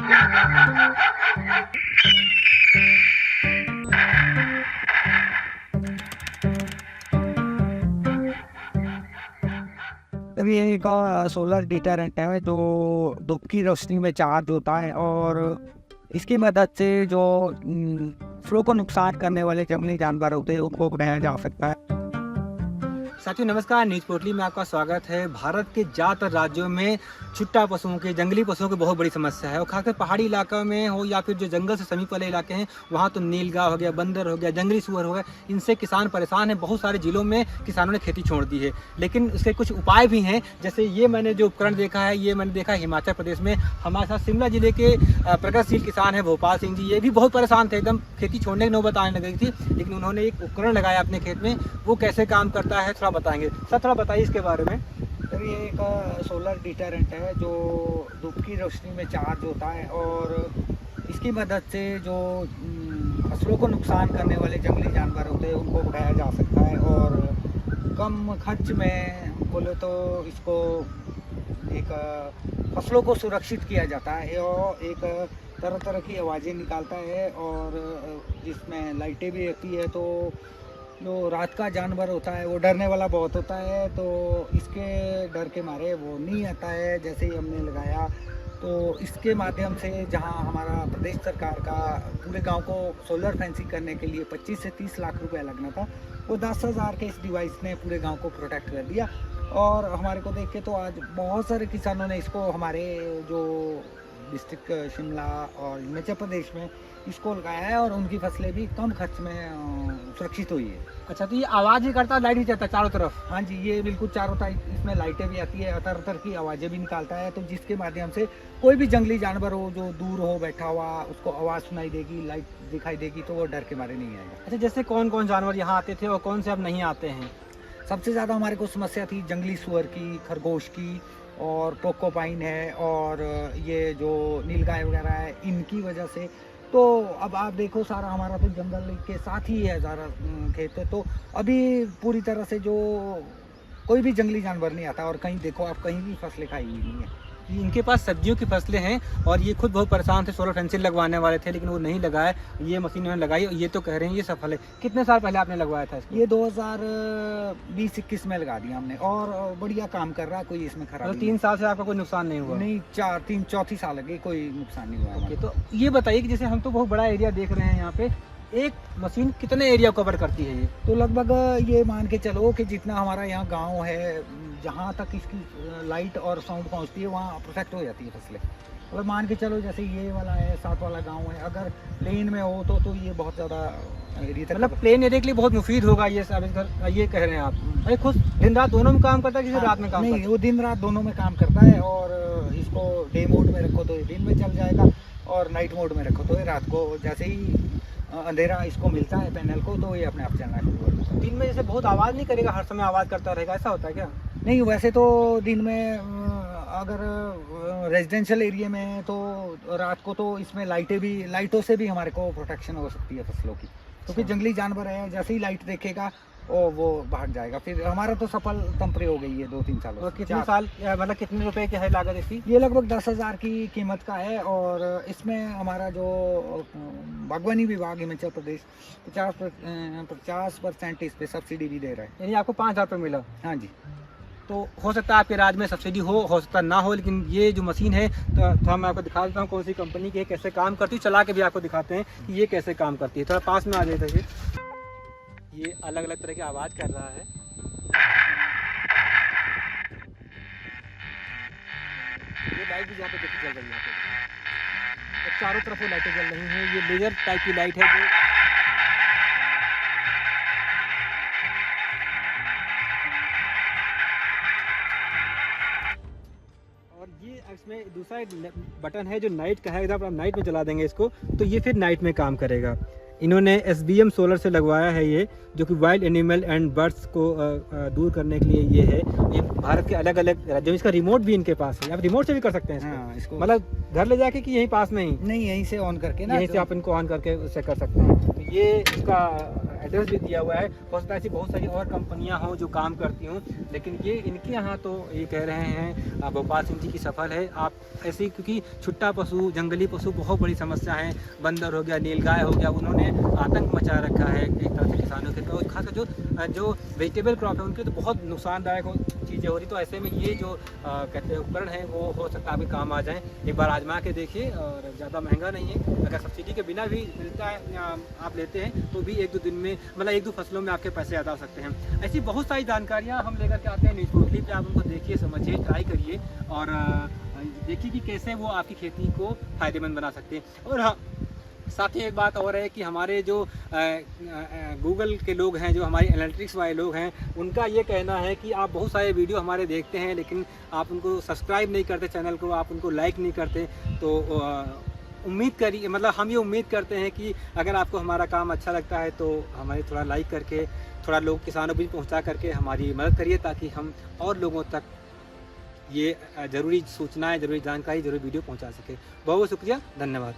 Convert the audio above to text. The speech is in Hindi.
अब ये एक सोलर डिटरेंट है जो धूप की रोशनी में चार्ज होता है और इसकी मदद से जो फ्लो को नुकसान करने वाले जंगली जानवर होते हैं उनको बनाया जा सकता है। साथियों नमस्कार, न्यूज पोर्टली में आपका स्वागत है। भारत के ज़्यादातर राज्यों में छुट्टा पशुओं के, जंगली पशुओं की बहुत बड़ी समस्या है और खासकर पहाड़ी इलाका में हो या फिर जो जंगल से समीप वाले इलाके हैं वहाँ तो नीलगाय हो गया, बंदर हो गया, जंगली सुअर हो गया, इनसे किसान परेशान हैं। बहुत सारे जिलों में किसानों ने खेती छोड़ दी है, लेकिन उसके कुछ उपाय भी हैं। जैसे ये मैंने जो उपकरण देखा है, ये मैंने देखा हिमाचल प्रदेश में। हमारे साथ शिमला जिले के प्रगतिशील किसान हैं भोपाल सिंह जी। ये भी बहुत परेशान थे, एकदम खेती छोड़ने की नौबत आने लगी थी, लेकिन उन्होंने एक उपकरण लगाया अपने खेत में। वो कैसे काम करता है थोड़ा बताएंगे। सर थोड़ा बताइए इसके बारे में। तो ये एक सोलर डिटरेंट है जो धूप की रोशनी में चार्ज होता है और इसकी मदद से जो फसलों को नुकसान करने वाले जंगली जानवर होते हैं उनको उठाया जा सकता है और कम खर्च में बोले तो इसको एक फसलों को सुरक्षित किया जाता है और एक तरह तरह की आवाज़ें निकालता है और जिसमें लाइटें भी रहती है। तो जो रात का जानवर होता है वो डरने वाला बहुत होता है, तो इसके डर के मारे वो नहीं आता है। जैसे ही हमने लगाया तो इसके माध्यम से जहां हमारा प्रदेश सरकार का पूरे गांव को सोलर फेंसिंग करने के लिए 25 से 30 लाख रुपए लगना था, वो 10,000 के इस डिवाइस ने पूरे गांव को प्रोटेक्ट कर दिया। और हमारे को देख के तो आज बहुत सारे किसानों ने इसको हमारे जो डिस्ट्रिक्ट शिमला और हिमाचल प्रदेश में इसको लगाया है और उनकी फसलें भी कम खर्च में सुरक्षित हुई है। अच्छा, तो ये आवाज़ ही करता है, लाइट भी जाता है चारों तरफ? हाँ जी, ये बिल्कुल चारों तरफ इसमें लाइटें भी आती है, तरह तरह की आवाज़ें भी निकालता है, तो जिसके माध्यम से कोई भी जंगली जानवर हो जो दूर हो बैठा हुआ उसको आवाज़ सुनाई देगी, लाइट दिखाई देगी, तो वो डर के मारे नहीं आएगा। अच्छा, जैसे कौन कौन जानवर यहाँ आते थे और कौन से अब नहीं आते हैं? सबसे ज़्यादा हमारे को समस्या थी जंगली सुअर की, खरगोश की और पोर्कुपाइन है और ये जो नीलगाय वगैरह है, इनकी वजह से। तो अब आप देखो सारा हमारा तो जंगल के साथ ही है सारा खेत, तो अभी पूरी तरह से जो कोई भी जंगली जानवर नहीं आता और कहीं देखो आप कहीं भी फसलें खाई हुई नहीं है। इनके पास सब्जियों की फसलें हैं और ये खुद बहुत परेशान थे, सोलर फेंसिंग लगवाने वाले थे लेकिन वो नहीं लगाए। ये मशीन उन्होंने लगाई और ये तो कह रहे हैं ये सफल है। कितने साल पहले आपने लगवाया था इसको? ये 2020-21 में लगा दिया हमने और बढ़िया काम कर रहा है, कोई इसमें खराब तो 3 साल से आपका कोई नुकसान नहीं हुआ? नहीं, 4-3-4 साल लगे, कोई नुकसान नहीं हुआ। ओके, तो ये बताइए कि जैसे हम तो बहुत बड़ा एरिया देख रहे हैं यहाँ पे, एक मशीन कितने एरिया कवर करती है ये? तो लगभग ये मान के चलो कि जितना हमारा यहाँ गांव है, जहाँ तक इसकी लाइट और साउंड पहुँचती है वहाँ प्रोटेक्ट हो जाती है फसलें। अगर मान के चलो जैसे ये वाला है, साथ वाला गांव है, अगर प्लेन में हो तो ये बहुत ज़्यादा एरिया, मतलब प्लेन एरिया के लिए बहुत मुफीद होगा ये सब, ये कह रहे हैं आप? अरे खुद दिन रात दोनों में काम करता है कि रात में काम नहीं, करता है? वो दिन रात दोनों में काम करता है और इसको डे मोड में रखो तो ये दिन में चल जाएगा और नाइट मोड में रखो तो ये रात को, जैसे ही अंधेरा इसको मिलता है पैनल को, तो ये अपने आप चलना शुरू कर देता है। दिन में जैसे बहुत आवाज़ नहीं करेगा, हर समय आवाज़ करता रहेगा, ऐसा होता है क्या? नहीं, वैसे तो दिन में अगर रेजिडेंशियल एरिया में है तो रात को तो इसमें लाइटों से भी हमारे को प्रोटेक्शन हो सकती है फसलों की, क्योंकि जंगली जानवर है, जैसे ही लाइट देखेगा और वो भाग जाएगा। फिर हमारा तो सफल तंपरे हो गई है 2-3 सालों। और कितने साल, मतलब कितने रुपए की है लागत इसकी? ये लगभग 10,000 की कीमत का है और इसमें हमारा जो बागवानी विभाग हिमाचल प्रदेश 50% इस पे सब्सिडी भी दे रहा है। यानी आपको 5,000 रुपये मिला? हाँ जी। तो हो सकता है आपके राज्य में सब्सिडी हो सकता ना हो, लेकिन ये जो मशीन है तो मैं आपको दिखा देता हूँ कौन सी कंपनी की है, कैसे काम करती है, चला के भी आपको दिखाते हैं कि ये कैसे काम करती है। थोड़ा पास में आ जाए देखिए, ये अलग अलग तरह की आवाज़ कर रहा है। ये लाइट भी यहाँ पे देखिए चल रही है, यहाँ पे तो चारों तरफ वो लाइटें जल रही हैं। ये लेजर टाइप की लाइट है जो इसमें दूसरा बटन है जो नाइट का है, अगर आप नाइट में चला देंगे इसको तो ये फिर नाइट में काम करेगा। इन्होंने SBM सोलर से लगवाया है ये, जो कि वाइल्ड एनिमल एंड बर्ड्स को दूर करने के लिए ये है। ये भारत के अलग अलग राज्यों में, इसका रिमोट भी इनके पास है, आप रिमोट से भी कर सकते हैं इसको। हाँ, इसको मतलब घर ले जाके कि यहीं पास में ही? नहीं, यहीं से ऑन करके ना, यहीं से आप इनको ऑन करके उससे कर सकते हैं। तो ये इसका एड्रेस भी दिया हुआ है। हो सकता है ऐसी बहुत सारी और कंपनियां हों जो काम करती हों, लेकिन ये इनके यहाँ तो ये कह रहे हैं भोपाल सिंह जी की सफल है। आप ऐसे, क्योंकि छुट्टा पशु, जंगली पशु बहुत बड़ी समस्या है। बंदर हो गया, नीलगाय हो गया, उन्होंने आतंक मचा रखा है एक तरह से किसानों के। तो खासकर जो वेजिटेबल क्रॉप है उनके तो बहुत नुकसानदायक चीज़ें हो रही। तो ऐसे में ये जो कहते हैं उपकरण है वो हो सकता है आपके काम आ जाएँ। एक बार आजमा के देखिए, और ज़्यादा महंगा नहीं है। अगर सब्सिडी के बिना भी मिलता है, आप लेते हैं तो भी 1-2 दिन में, मतलब 1-2 फसलों में आपके पैसे अदा हो सकते हैं। ऐसी बहुत सारी जानकारियाँ हम लेकर के आते हैं न्यूज़ पोर्टली पे। आप उनको देखिए, समझिए, ट्राई करिए और देखिए कि कैसे वो आपकी खेती को फ़ायदेमंद बना सकते हैं। और हाँ, साथ ही एक बात और है कि हमारे जो गूगल के लोग हैं, जो हमारे एनालिटिक्स वाले लोग हैं, उनका ये कहना है कि आप बहुत सारे वीडियो हमारे देखते हैं, लेकिन आप उनको सब्सक्राइब नहीं करते चैनल को, आप उनको लाइक नहीं करते। तो उम्मीद करिए, मतलब हम ये उम्मीद करते हैं कि अगर आपको हमारा काम अच्छा लगता है तो हमें थोड़ा लाइक करके, थोड़ा लोग किसानों भी पहुंचा करके हमारी मदद करिए, ताकि हम और लोगों तक ये ज़रूरी सूचनाएं, ज़रूरी जानकारी, ज़रूरी वीडियो पहुंचा सके। बहुत बहुत शुक्रिया, धन्यवाद।